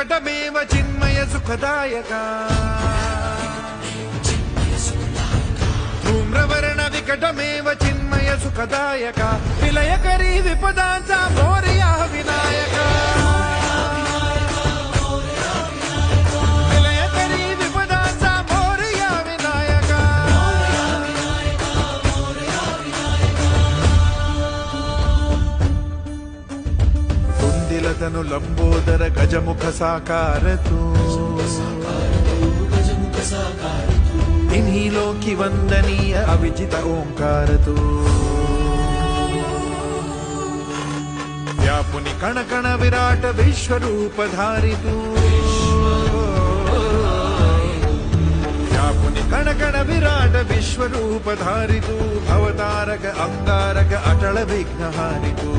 विकटमेव चिन्मय सुखदायका धूम्रवर्ण विकटमेव चिन्मय सुखदायका विलयकरी विपदांचा मोरया विनायका विलयकरी विपदांचा मोरया विनायका तुंदिलतनु लंबोदर गजमुख साकार तू इन्हीं लोकी वंदनीय अविजित ओंकार तू व्यापुनि कण कण विराट विश्वरूप धारी तू व्यापुनि कण कण विराट विश्वरूप धारी तू भवतारक अंगारक अटल विघ्नहारी तू